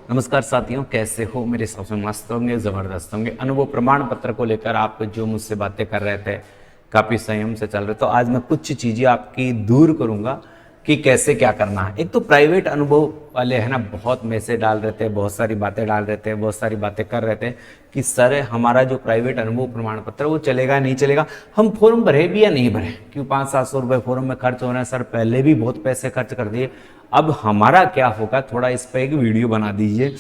नमस्कार साथियों, कैसे हो? मेरे हिसाब से मस्त होंगे, जबरदस्त होंगे। अनुभव प्रमाण पत्र को लेकर आप जो मुझसे बातें कर रहे थे, काफी संयम से चल रहे, तो आज मैं कुछ चीजें आपकी दूर करूंगा कि कैसे क्या करना है। एक तो प्राइवेट अनुभव वाले है ना, बहुत मैसेज डाल रहे थे, बहुत सारी बातें डाल रहे थे, बहुत सारी बातें कर रहे थे कि सर हमारा जो प्राइवेट अनुभव प्रमाण पत्र वो चलेगा नहीं चलेगा, हम फॉर्म भरे भी या नहीं भरे, क्यों 500-700 रुपए फॉर्म में खर्च हो रहे हैं सर, पहले भी बहुत पैसे खर्च कर दिए, अब हमारा क्या होगा, थोड़ा इस पर एक वीडियो बना दीजिए।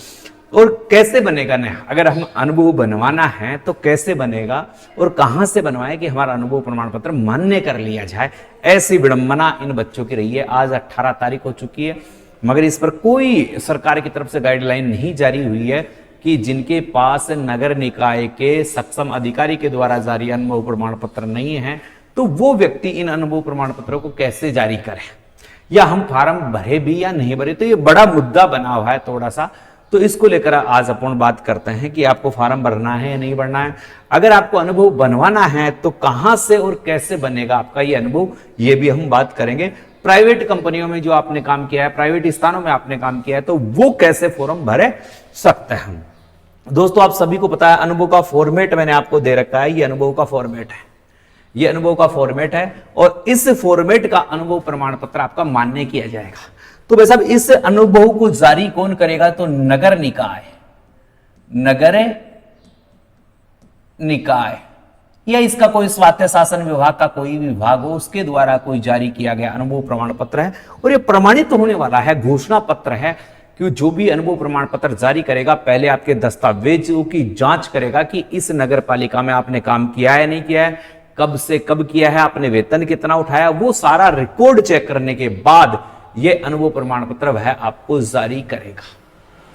और कैसे बनेगा नया, अगर हम अनुभव बनवाना है तो कैसे बनेगा और कहां से बनवाएं कि हमारा अनुभव प्रमाण पत्र मान्य कर लिया जाए। ऐसी विडंबना इन बच्चों की रही है। आज 18 तारीख हो चुकी है, मगर इस पर कोई सरकार की तरफ से गाइडलाइन नहीं जारी हुई है कि जिनके पास नगर निकाय के सक्षम अधिकारी के द्वारा जारी अनुभव प्रमाण पत्र नहीं है तो वो व्यक्ति इन अनुभव प्रमाण पत्रों को कैसे जारी करे, या हम फार्म भरे भी या नहीं भरे। तो ये बड़ा मुद्दा बना हुआ है थोड़ा सा, तो इसको लेकर आज अपन बात करते हैं कि आपको फार्म भरना है या नहीं भरना है। अगर आपको अनुभव बनवाना है तो कहां से और कैसे बनेगा आपका ये अनुभव, ये भी हम बात करेंगे। प्राइवेट कंपनियों में जो आपने काम किया है, प्राइवेट स्थानों में आपने काम किया है, तो वो कैसे फॉर्म भरे सकते हैं। दोस्तों आप सभी को पता है अनुभव का फॉर्मेट मैंने आपको दे रखा है, ये अनुभव का फॉर्मेट है, ये अनुभव का फॉर्मेट है और इस फॉर्मेट का अनुभव प्रमाण पत्र आपका मान्य किया जाएगा। तो भाई साहब इस अनुभव को जारी कौन करेगा, तो नगर निकाय, नगर निकाय या इसका कोई स्वायत्त शासन विभाग का कोई विभाग हो, उसके द्वारा कोई जारी किया गया अनुभव प्रमाण पत्र है और यह प्रमाणित होने वाला है, घोषणा पत्र है कि जो भी अनुभव प्रमाण पत्र जारी करेगा पहले आपके दस्तावेजों की जांच करेगा कि इस नगर पालिका में आपने काम किया है नहीं किया है, कब से कब किया है, आपने वेतन कितना उठाया, वो सारा रिकॉर्ड चेक करने के बाद ये अनुभव प्रमाण पत्र वह आपको जारी करेगा।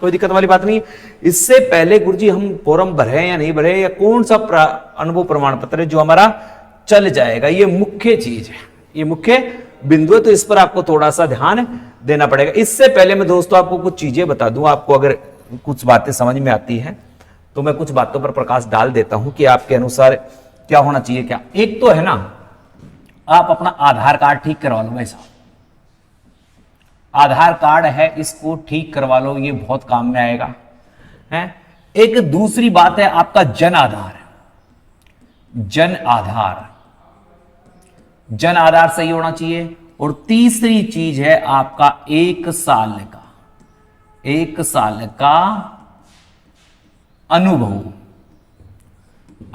कोई दिक्कत वाली बात नहीं। इससे पहले गुरुजी हम फॉर्म भरे या नहीं भरे, या कौन सा अनुभव प्रमाण पत्र है जो हमारा चल जाएगा, ये मुख्य चीज है, ये मुख्य बिंदु है, तो इस पर आपको थोड़ा सा ध्यान देना पड़ेगा। इससे पहले मैं दोस्तों आपको कुछ चीजें बता दूं, आपको अगर कुछ बातें समझ में आती है तो मैं कुछ बातों पर प्रकाश डाल देता हूं कि आपके अनुसार क्या होना चाहिए। क्या एक तो है ना, आप अपना आधार कार्ड ठीक करवा लो भाई साहब, आधार कार्ड है इसको ठीक करवा लो, ये बहुत काम में आएगा है। एक दूसरी बात है आपका जन आधार, जन आधार, जन आधार सही होना चाहिए। और तीसरी चीज है आपका 1 साल का, 1 साल का अनुभव,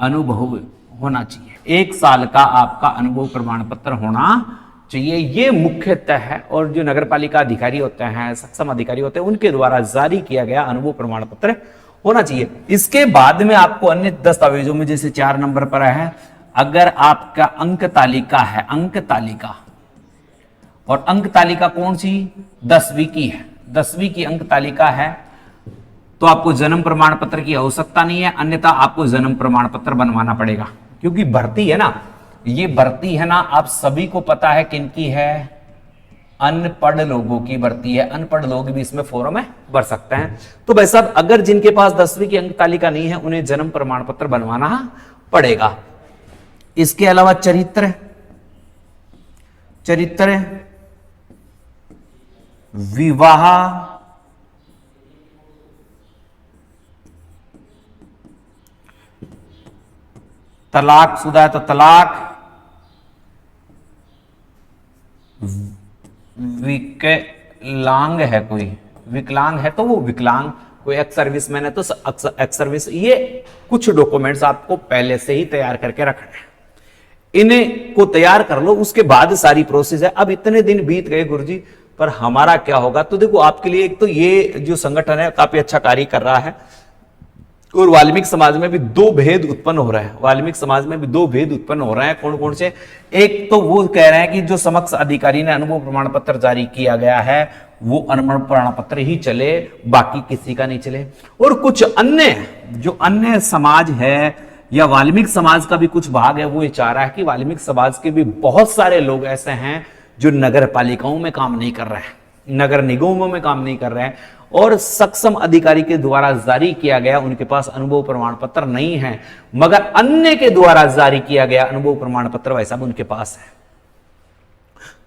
अनुभव होना चाहिए। 1 साल का आपका अनुभव प्रमाण पत्र होना चाहिए, ये मुख्यतः है। और जो नगर पालिका अधिकारी होते हैं, सक्षम अधिकारी होते हैं, उनके द्वारा जारी किया गया अनुभव प्रमाण पत्र होना चाहिए। इसके बाद में आपको अन्य दस्तावेजों में जैसे 4 नंबर पर है, अगर आपका अंक तालिका है, अंक तालिका, और अंक तालिका कौन सी, 10वीं की है, 10वीं की अंक तालिका है, तो आपको जन्म प्रमाण पत्र की आवश्यकता नहीं है, अन्यथा आपको जन्म प्रमाण पत्र बनवाना पड़ेगा, क्योंकि भर्ती है ना, ये भर्ती है ना, आप सभी को पता है किनकी है, अनपढ़ लोगों की भर्ती है। अनपढ़ लोग भी इसमें फॉर्म में भर सकते हैं। तो भाई साहब अगर जिनके पास 10वीं की अंक तालिका नहीं है उन्हें जन्म प्रमाण पत्र बनवाना पड़ेगा। इसके अलावा चरित्र, चरित्र, विवाह, तलाक शुदा है तो तलाक, विकलांग है कोई, विकलांग है तो वो विकलांग, कोई एक्स सर्विसमैन है तो एक्स सर्विस, ये कुछ डॉक्यूमेंट्स आपको पहले से ही तैयार करके रखना है, इन्हें को तैयार कर लो, उसके बाद सारी प्रोसेस है। अब इतने दिन बीत गए गुरुजी, पर हमारा क्या होगा, तो देखो आपके लिए एक तो ये जो संगठन है काफी अच्छा कार्य कर रहा है और वाल्मीकि समाज में भी 2 भेद उत्पन्न हो रहे हैं, वाल्मीकि समाज में भी 2 भेद उत्पन्न हो रहे हैं। कौन कौन से, एक तो वो कह रहे हैं कि जो समक्ष अधिकारी ने अनुभव प्रमाण पत्र जारी किया गया है वो अनुभव प्रमाण पत्र ही चले, बाकी किसी का नहीं चले। और कुछ अन्य जो अन्य समाज है या वाल्मीकि समाज का भी कुछ भाग है, वो ये चाह रहा है कि वाल्मीकि समाज के भी बहुत सारे लोग ऐसे हैं जो नगर पालिकाओं में काम नहीं कर रहे हैं, नगर निगमों में काम नहीं कर रहे हैं और सक्षम अधिकारी के द्वारा जारी किया गया उनके पास अनुभव प्रमाण पत्र नहीं है, मगर अन्य के द्वारा जारी किया गया अनुभव प्रमाण पत्र वैसा उनके पास है।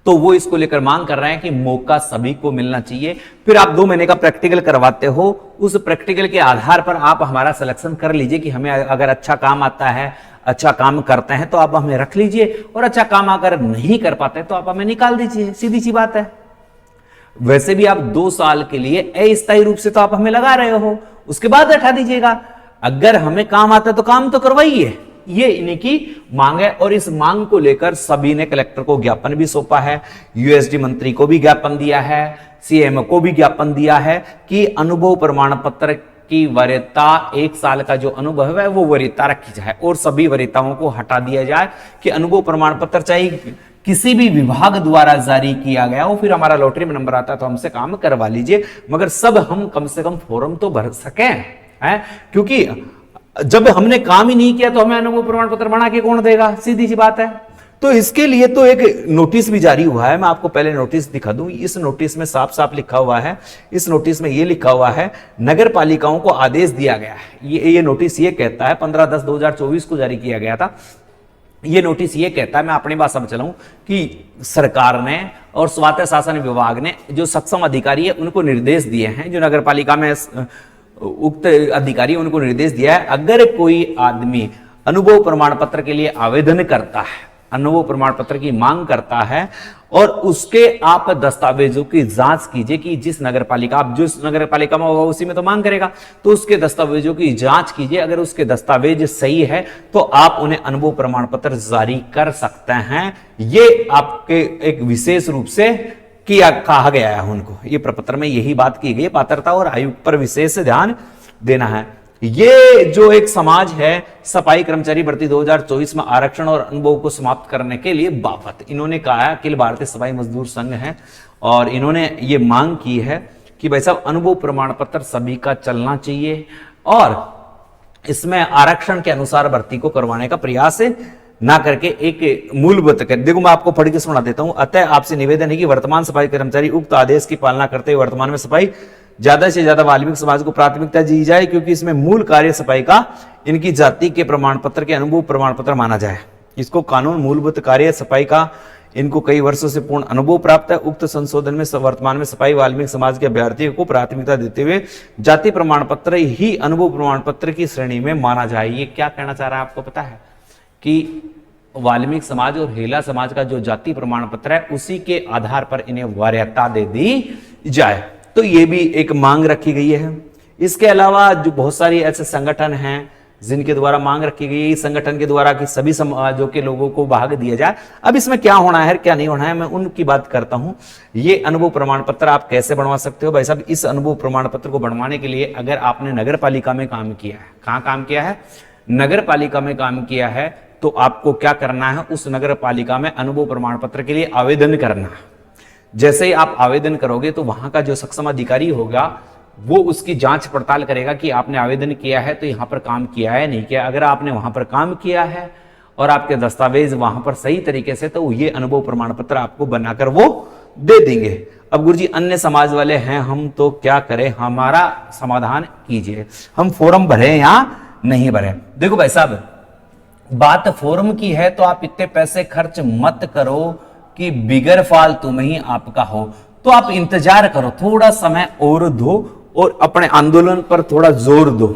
तो वो इसको लेकर मांग कर रहे हैं कि मौका सभी को मिलना चाहिए। फिर आप 2 महीने का प्रैक्टिकल करवाते हो, उस प्रैक्टिकल के आधार पर आप हमारा सिलेक्शन कर लीजिए कि हमें अगर अच्छा काम आता है, अच्छा काम करते हैं तो आप हमें रख लीजिए, और अच्छा काम अगर नहीं कर पाते तो आप हमें निकाल दीजिए, सीधी सी बात है। वैसे भी आप 2 साल के लिए अस्थायी रूप से तो आप हमें लगा रहे हो, उसके बाद हटा दीजिएगा। अगर हमें काम आता है तो काम तो करवाइए, ये इन्हीं की मांग है। और इस मांग को लेकर सभी ने कलेक्टर को ज्ञापन भी सौंपा है, यूएसडी मंत्री को भी ज्ञापन दिया है, सीएम को भी ज्ञापन दिया है कि अनुभव प्रमाण पत्र की वरीयता 1 साल का जो अनुभव है वो वरीयता रखी जाए और सभी वरीयताओं को हटा दिया जाए कि अनुभव प्रमाण पत्र चाहे किसी भी विभाग द्वारा जारी किया गया हो, फिर हमारा लॉटरी में नंबर आता है तो हमसे काम करवा लीजिए, मगर सब हम कम से कम फॉर्म तो भर सकें, है? क्योंकि जब हमने काम ही नहीं किया तो हमें अनुभव प्रमाण पत्र बना के कौन देगा, सीधी सी बात है। तो इसके लिए तो एक नोटिस भी जारी हुआ है, मैं आपको पहले नोटिस दिखा दूं। इस नोटिस में साफ साफ लिखा हुआ है, इस नोटिस में यह लिखा हुआ है, नगर पालिकाओं को आदेश दिया गया है। ये नोटिस ये कहता है, 15/10/2024 को जारी किया गया था। ये नोटिस ये कहता है, मैं अपनी भाषा में चलाऊं, कि सरकार ने और स्वायत्त शासन विभाग ने जो सक्षम अधिकारी है उनको निर्देश दिए हैं, जो नगर पालिका में उक्त अधिकारी उनको निर्देश दिया है, अगर कोई आदमी अनुभव प्रमाण पत्र के लिए आवेदन करता है, अनुभव प्रमाण पत्र की मांग करता है, और उसके आप दस्तावेजों की जांच कीजिए कि जिस नगर पालिका, आप जिस नगर पालिका में होगा उसी में तो मांग करेगा, तो उसके दस्तावेजों की जांच कीजिए। अगर उसके दस्तावेज सही है तो आप उन्हें अनुभव प्रमाण पत्र जारी कर सकते हैं। ये आपके एक विशेष रूप से कहा गया है उनको, ये प्रपत्र में यही बात की गई है। पात्रता और आयु पर विशेष ध्यान देना है। ये जो एक समाज है सफाई कर्मचारी भर्ती 2024 में आरक्षण और अनुभव को समाप्त करने के लिए बापत, इन्होंने कहा है, अखिल भारतीय सफाई मजदूर संघ है, और इन्होंने ये मांग की है कि भाई साहब अनुभव प्रमाण पत्र सभी का चलना चाहिए, और इसमें आरक्षण के अनुसार भर्ती को करवाने का प्रयास ना करके एक मूलभूत कर। देखो मैं आपको पढ़ के सुना देता हूं। अतः आपसे निवेदन है कि वर्तमान सफाई कर्मचारी उक्त आदेश की पालना करते हुए वर्तमान में सफाई ज्यादा से ज्यादा वाल्मीकि समाज को प्राथमिकता दी जाए, क्योंकि इसमें मूल कार्य सफाई का इनकी जाति के प्रमाण पत्र के अनुभव प्रमाण पत्र माना जाए। इसको कानून मूलभूत कार्य सफाई का इनको कई वर्षों से पूर्ण अनुभव प्राप्त है। उक्त संशोधन में वर्तमान में सफाई वाल्मीकि समाज के अभ्यर्थियों को प्राथमिकता देते हुए जाति प्रमाण पत्र ही अनुभव प्रमाण पत्र की श्रेणी में माना जाए। ये क्या कहना चाह रहा है आपको पता है कि वाल्मीकि समाज और हेला समाज का जो जाति प्रमाण पत्र है उसी के आधार पर इन्हें वरीयता दे दी जाए। तो ये भी एक मांग रखी गई है। इसके अलावा जो बहुत सारी ऐसे संगठन हैं जिनके द्वारा मांग रखी गई है, संगठन के द्वारा कि सभी समाजों के लोगों को भाग दिया जाए। अब इसमें क्या होना है क्या नहीं होना है मैं उनकी बात करता हूं। ये अनुभव प्रमाण पत्र आप कैसे बनवा सकते हो भाई साहब। इस अनुभव प्रमाण पत्र को बनवाने के लिए अगर आपने नगर पालिका में काम किया है, कहां काम किया है, नगर पालिका में काम किया है, तो आपको क्या करना है, उस नगर पालिका में अनुभव प्रमाण पत्र के लिए आवेदन करना है। जैसे ही आप आवेदन करोगे तो वहां का जो सक्षम अधिकारी होगा वो उसकी जांच पड़ताल करेगा कि आपने आवेदन किया है तो यहां पर काम किया है नहीं किया। अगर आपने वहां पर काम किया है और आपके दस्तावेज वहां पर सही तरीके से, तो ये अनुभव प्रमाण पत्र आपको बनाकर वो दे देंगे। अब गुरुजी अन्य समाज वाले हैं, हम तो क्या करें, हमारा समाधान कीजिए। हम फॉर्म भरे या नहीं भरे। देखो भाई साहब बात फॉर्म की है तो आप इतने पैसे खर्च मत करो कि बिगर फालतू में ही आपका हो। तो आप इंतजार करो, थोड़ा समय और दो और अपने आंदोलन पर थोड़ा जोर दो,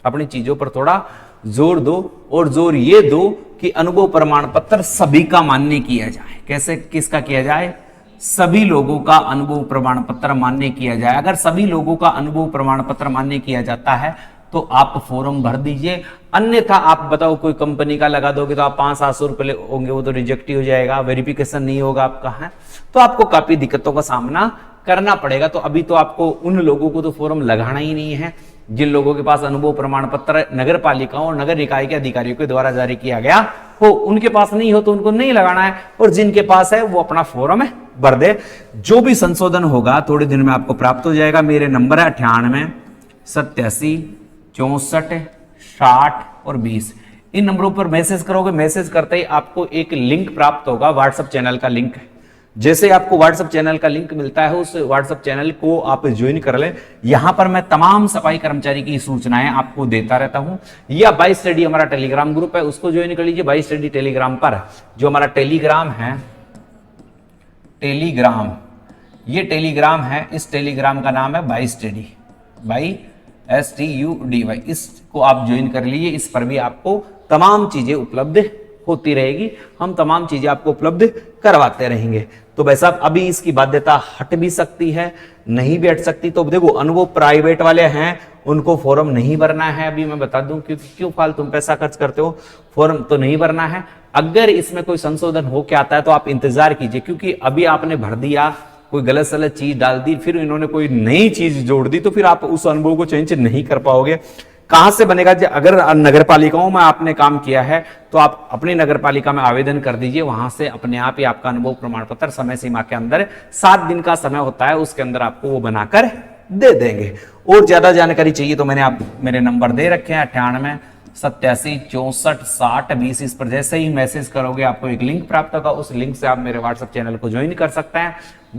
अपनी चीजों पर थोड़ा जोर दो, और जोर ये दो कि अनुभव प्रमाण पत्र सभी का मान्य किया जाए। कैसे, किसका किया जाए, सभी लोगों का अनुभव प्रमाण पत्र मान्य किया जाए। अगर सभी लोगों का अनुभव प्रमाण पत्र मान्य किया जाता है तो आप फॉर्म भर दीजिए। अन्यथा आप बताओ कोई कंपनी का लगा दोगे तो आप 500-700 रुपए होंगे, वो तो रिजेक्ट ही हो जाएगा, वेरिफिकेशन नहीं होगा आपका, है तो आपको काफी दिक्कतों का सामना करना पड़ेगा। तो अभी तो आपको उन लोगों को तो फॉर्म लगाना ही नहीं है जिन लोगों के पास अनुभव प्रमाण पत्र नगर पालिकाओं और नगर निकाय के अधिकारियों के द्वारा जारी किया गया हो। उनके पास नहीं हो तो उनको नहीं लगाना है, और जिनके पास है वो अपना फॉर्म भर दे। जो भी संशोधन होगा थोड़े दिन में आपको प्राप्त हो जाएगा। मेरे नंबर है 98 87 64 60 और 20। इन नंबरों पर मैसेज करोगे, मैसेज करते ही आपको एक लिंक प्राप्त होगा, व्हाट्सएप चैनल का लिंक। जैसे आपको व्हाट्सएप चैनल का लिंक मिलता है उस व्हाट्सएप चैनल को आप ज्वाइन कर लें। यहां पर मैं तमाम सफाई कर्मचारी की सूचनाएं आपको देता रहता हूं। या बाई स्टडी हमारा टेलीग्राम ग्रुप है, उसको ज्वाइन कर लीजिए। बाई स्टडी टेलीग्राम पर जो हमारा टेलीग्राम है, टेलीग्राम, ये टेलीग्राम है, इस टेलीग्राम का नाम है बाई स्टडी, बाई STUDY। इसको आप ज्वाइन कर लीजिए। इस पर भी आपको तमाम चीजें उपलब्ध होती रहेगी, हम तमाम चीजें आपको उपलब्ध करवाते रहेंगे। तो भाई साहब अभी इसकी बाध्यता हट भी सकती है, नहीं भी हट सकती। तो देखो अनुभव प्राइवेट वाले हैं, उनको फॉर्म नहीं भरना है, अभी मैं बता दूं, क्योंकि क्यों फालतू तुम पैसा खर्च करते हो, फॉर्म तो नहीं भरना है। अगर इसमें कोई संशोधन हो के आता है तो आप इंतजार कीजिए, क्योंकि अभी आपने भर दिया, कोई गलत सलत चीज डाल दी, फिर इन्होंने कोई नई चीज जोड़ दी, तो फिर आप उस अनुभव को चेंज नहीं कर पाओगे। कहां से बनेगा? अगर नगर पालिकाओं में आपने काम किया है तो आप अपनी नगर पालिका में आवेदन कर दीजिए, वहां से अपने आप ही आपका अनुभव प्रमाण पत्र समय सीमा के अंदर 7 दिन का समय होता है, उसके अंदर आपको वो बनाकर दे देंगे। और ज्यादा जानकारी चाहिए तो मैंने आप मेरे नंबर दे रखे हैं 98 87 64 60 20। इस पर जैसे ही मैसेज करोगे आपको एक लिंक प्राप्त होगा, उस लिंक से आप मेरे व्हाट्सएप चैनल को ज्वाइन कर सकते हैं,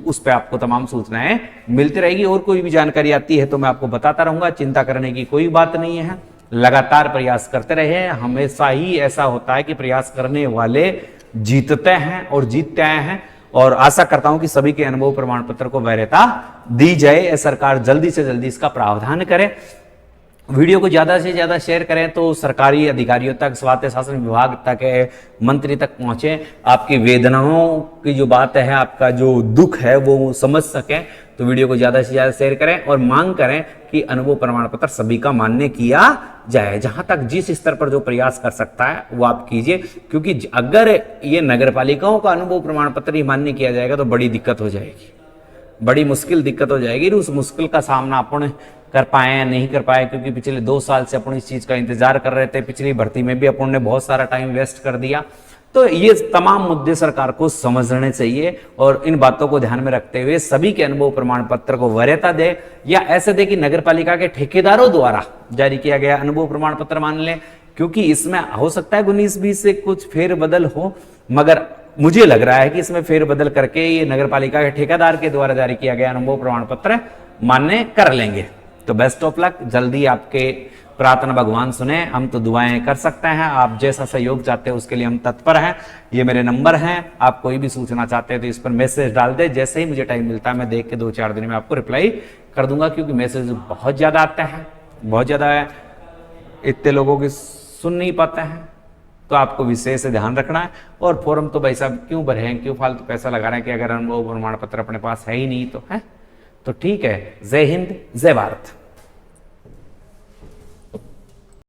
उस पर आपको तमाम सूचनाएं मिलती रहेगी। और कोई भी जानकारी आती है तो मैं आपको बताता रहूंगा, चिंता करने की कोई बात नहीं है। लगातार प्रयास करते रहे, हमेशा ही ऐसा होता है कि प्रयास करने वाले जीतते हैं और जीतते आए हैं। और आशा करता हूं कि सभी के अनुभव प्रमाण पत्र को वैधता दी जाए, सरकार जल्दी से जल्दी इसका प्रावधान करे। वीडियो को ज्यादा से ज्यादा शेयर करें तो सरकारी अधिकारियों तक, स्वायत्त शासन विभाग तक, मंत्री तक पहुंचे, आपकी वेदनाओं की जो बात है, आपका जो दुख है वो समझ सकें। तो वीडियो को ज्यादा से ज्यादा शेयर करें और मांग करें कि अनुभव प्रमाण पत्र सभी का मान्य किया जाए। जहां तक जिस स्तर पर जो प्रयास कर सकता है वो आप कीजिए, क्योंकि अगर ये नगर पालिकाओं का अनुभव प्रमाण पत्र ही मान्य किया जाएगा तो बड़ी दिक्कत हो जाएगी, बड़ी मुश्किल दिक्कत हो जाएगी। उस मुश्किल का सामना अपन कर पाए या नहीं कर पाए, क्योंकि पिछले 2 साल से अपन इस चीज का इंतजार कर रहे थे। पिछली भर्ती में भी अपन ने बहुत सारा टाइम वेस्ट कर दिया। तो ये तमाम मुद्दे सरकार को समझने चाहिए और इन बातों को ध्यान में रखते हुए सभी के अनुभव प्रमाण पत्र को वरीयता दे, या ऐसे दे कि नगर पालिका के ठेकेदारों द्वारा जारी किया गया अनुभव प्रमाण पत्र मान लें, क्योंकि इसमें हो सकता है 19-20 से कुछ फेरबदल हो, मगर मुझे लग रहा है कि इसमें फेरबदल करके ये नगर पालिका के ठेकेदार के द्वारा जारी किया गया अनुभव प्रमाण पत्र मान्य कर लेंगे। तो बेस्ट ऑफ लक, जल्दी आपके प्रार्थना भगवान सुने। हम तो दुआएं कर सकते हैं, आप जैसा सहयोग चाहते हैं उसके लिए हम तत्पर हैं। ये मेरे नंबर हैं, आप कोई भी सूचना चाहते हैं तो इस पर मैसेज डाल दे। जैसे ही मुझे टाइम मिलता है मैं देख के 2-4 दिन में आपको रिप्लाई कर दूंगा, क्योंकि मैसेज बहुत ज्यादा आते हैं, बहुत ज्यादा है, इतने लोगों की सुन नहीं पाते हैं। तो आपको विशेष ध्यान रखना है। और फॉर्म तो भाई साहब क्यों भरे हैं, क्यों फालतू पैसा लगा रहे हैं कि अगर अनुभव प्रमाण पत्र अपने पास है ही नहीं तो है। तो ठीक है, जय हिंद, जय भारत।